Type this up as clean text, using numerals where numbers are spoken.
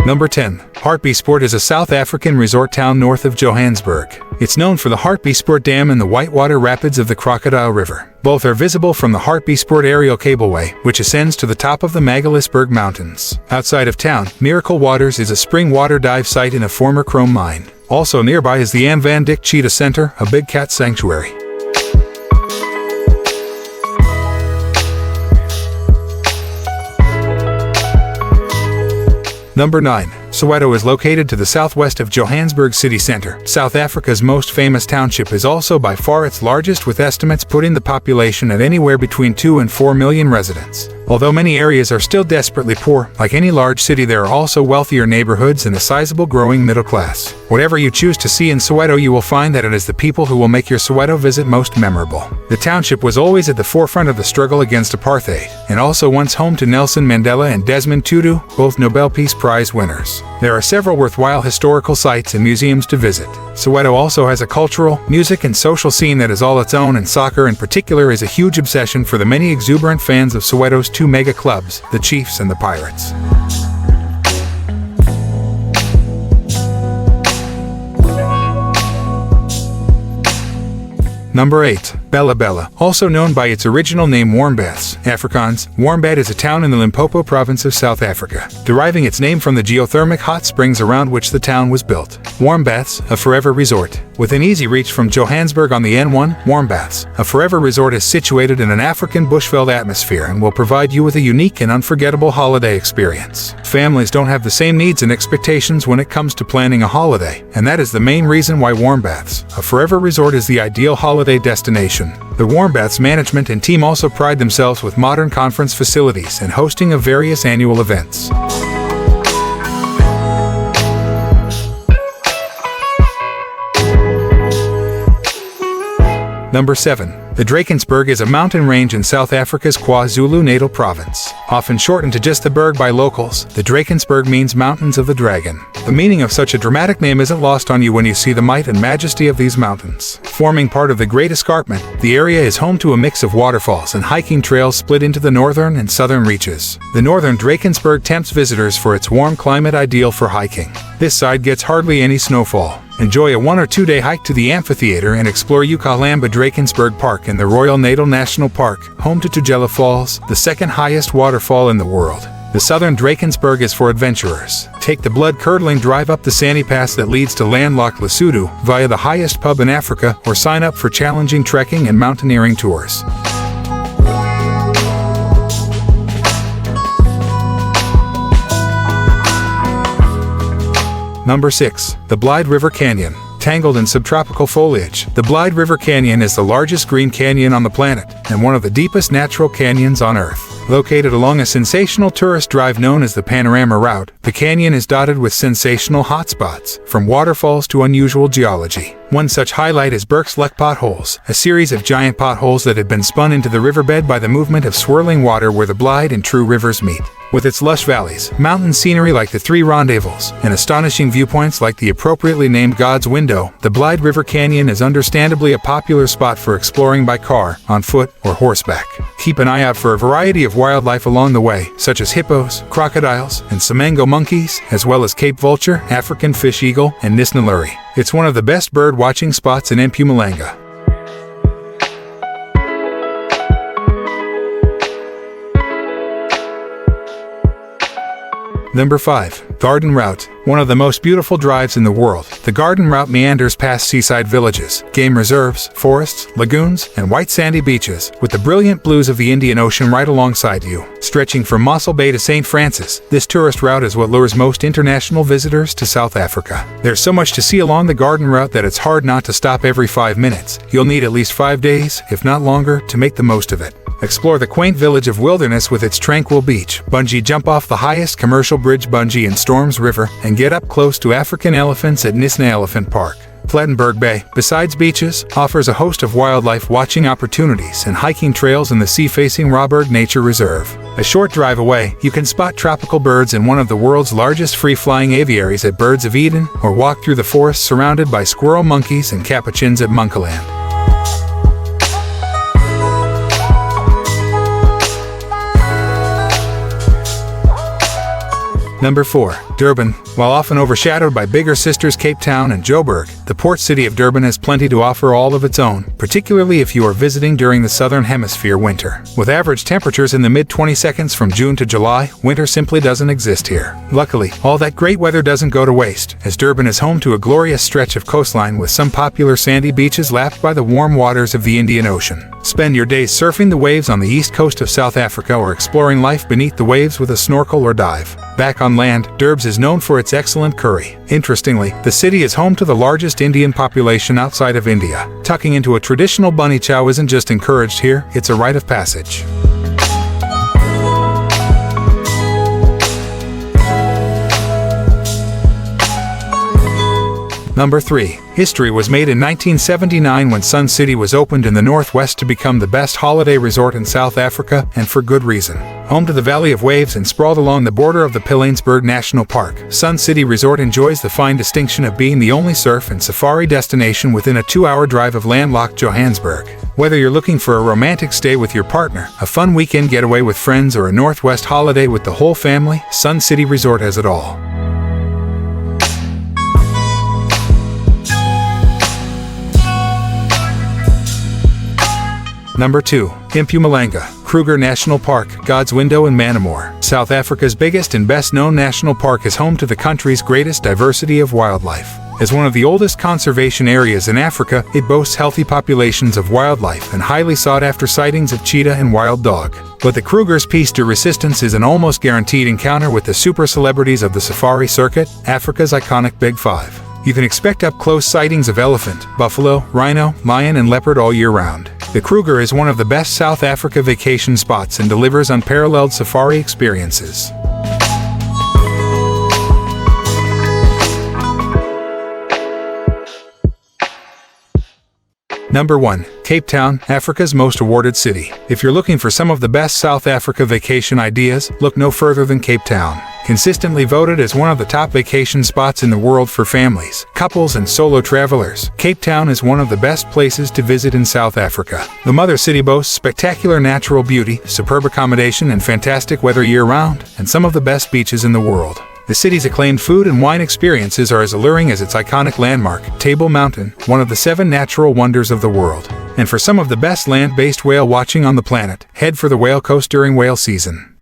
Number 10. Hartbeespoort is a South African resort town north of Johannesburg. It's known for the Hartbeespoort Dam and the whitewater rapids of the Crocodile River. Both are visible from the Hartbeespoort Aerial Cableway, which ascends to the top of the Magaliesberg Mountains. Outside of town, Miracle Waters is a spring water dive site in a former chrome mine. Also nearby is the Am Van Dyck Cheetah Center, a big cat sanctuary. Number 9. Soweto is located to the southwest of Johannesburg city center. South Africa's most famous township is also by far its largest, with estimates putting the population at anywhere between 2 and 4 million residents. Although many areas are still desperately poor, like any large city, there are also wealthier neighborhoods and a sizable growing middle class. Whatever you choose to see in Soweto, you will find that it is the people who will make your Soweto visit most memorable. The township was always at the forefront of the struggle against apartheid, and also once home to Nelson Mandela and Desmond Tutu, both Nobel Peace Prize winners. There are several worthwhile historical sites and museums to visit. Soweto also has a cultural, music, and social scene that is all its own, and soccer in particular is a huge obsession for the many exuberant fans of Soweto's two mega clubs, the Chiefs and the Pirates. Number 8. Bella Bella, also known by its original name Warmbaths, Afrikaans. Warmbath is a town in the Limpopo province of South Africa, deriving its name from the geothermic hot springs around which the town was built. Warmbaths, a forever resort. Within easy reach from Johannesburg on the N1, Warmbaths, a forever resort, is situated in an African bushveld atmosphere and will provide you with a unique and unforgettable holiday experience. Families don't have the same needs and expectations when it comes to planning a holiday, and that is the main reason why Warmbaths, a forever resort, is the ideal holiday destination. The Warmbaths management and team also pride themselves with modern conference facilities and hosting of various annual events. Number 7. The Drakensberg is a mountain range in South Africa's KwaZulu-Natal province. Often shortened to just the Berg by locals, the Drakensberg means Mountains of the Dragon. The meaning of such a dramatic name isn't lost on you when you see the might and majesty of these mountains. Forming part of the Great Escarpment, the area is home to a mix of waterfalls and hiking trails split into the northern and southern reaches. The northern Drakensberg tempts visitors for its warm climate, ideal for hiking. This side gets hardly any snowfall. Enjoy a 1 or 2 day hike to the amphitheater and explore Ukalamba Drakensberg Park and the Royal Natal National Park, home to Tugela Falls, the second highest waterfall in the world. The southern Drakensberg is for adventurers. Take the blood-curdling drive up the sandy pass that leads to landlocked Lesotho via the highest pub in Africa, or sign up for challenging trekking and mountaineering tours. Number 6. The Blyde River Canyon. Tangled in subtropical foliage, the Blyde River Canyon is the largest green canyon on the planet and one of the deepest natural canyons on Earth. Located along a sensational tourist drive known as the Panorama Route, the canyon is dotted with sensational hotspots, from waterfalls to unusual geology. One such highlight is Berksluk potholes, a series of giant potholes that have been spun into the riverbed by the movement of swirling water where the Blyde and True rivers meet. With its lush valleys, mountain scenery like the Three Rendezvous, and astonishing viewpoints like the appropriately named God's Window, the Blyde River Canyon is understandably a popular spot for exploring by car, on foot, or horseback. Keep an eye out for a variety of wildlife along the way, such as hippos, crocodiles, and Simango monkeys, as well as Cape vulture, African fish eagle, and Nisnaluri. It's one of the best bird watching spots in Mpumalanga. Number 5. Garden Route. One of the most beautiful drives in the world, the Garden Route meanders past seaside villages, game reserves, forests, lagoons, and white sandy beaches, with the brilliant blues of the Indian Ocean right alongside you. Stretching from Mossel Bay to St. Francis, this tourist route is what lures most international visitors to South Africa. There's so much to see along the Garden Route that it's hard not to stop every 5 minutes. You'll need at least 5 days, if not longer, to make the most of it. Explore the quaint village of Wilderness with its tranquil beach, bungee jump off the highest commercial bridge bungee in Storms River, and get up close to African elephants at Nisna Elephant Park. Plettenberg Bay, besides beaches, offers a host of wildlife watching opportunities and hiking trails in the sea-facing Rawberg Nature Reserve. A short drive away, you can spot tropical birds in one of the world's largest free-flying aviaries at Birds of Eden, or walk through the forest surrounded by squirrel monkeys and capuchins at Monkaland. Number 4. Durban, while often overshadowed by bigger sisters Cape Town and Joburg, the port city of Durban has plenty to offer all of its own, particularly if you are visiting during the southern hemisphere winter. With average temperatures in the mid-20s from June to July, winter simply doesn't exist here. Luckily, all that great weather doesn't go to waste, as Durban is home to a glorious stretch of coastline with some popular sandy beaches lapped by the warm waters of the Indian Ocean. Spend your days surfing the waves on the east coast of South Africa or exploring life beneath the waves with a snorkel or dive. Back on land, Durbs is known for its excellent curry. Interestingly, the city is home to the largest Indian population outside of India. Tucking into a traditional bunny chow isn't just encouraged here, it's a rite of passage. Number 3. History was made in 1979 when Sun City was opened in the northwest to become the best holiday resort in South Africa, and for good reason. Home to the Valley of Waves and sprawled along the border of the Pilanesberg National Park, Sun City Resort enjoys the fine distinction of being the only surf and safari destination within a 2-hour drive of landlocked Johannesburg. Whether you're looking for a romantic stay with your partner, a fun weekend getaway with friends, or a Northwest holiday with the whole family, Sun City Resort has it all. Number 2. Mpumalanga, Kruger National Park, God's Window in Manamore. South Africa's biggest and best-known national park is home to the country's greatest diversity of wildlife. As one of the oldest conservation areas in Africa, it boasts healthy populations of wildlife and highly sought-after sightings of cheetah and wild dog. But the Kruger's piece de resistance is an almost guaranteed encounter with the super celebrities of the safari circuit, Africa's iconic Big Five. You can expect up-close sightings of elephant, buffalo, rhino, lion, and leopard all year round. The Kruger is one of the best South Africa vacation spots and delivers unparalleled safari experiences. Number 1. Cape Town, Africa's most awarded city. If you're looking for some of the best South Africa vacation ideas, look no further than Cape Town. Consistently voted as one of the top vacation spots in the world for families, couples, and solo travelers, Cape Town is one of the best places to visit in South Africa. The mother city boasts spectacular natural beauty, superb accommodation, and fantastic weather year-round, and some of the best beaches in the world. The city's acclaimed food and wine experiences are as alluring as its iconic landmark, Table Mountain, one of the 7 natural wonders of the world. And for some of the best land-based whale watching on the planet, head for the Whale Coast during whale season.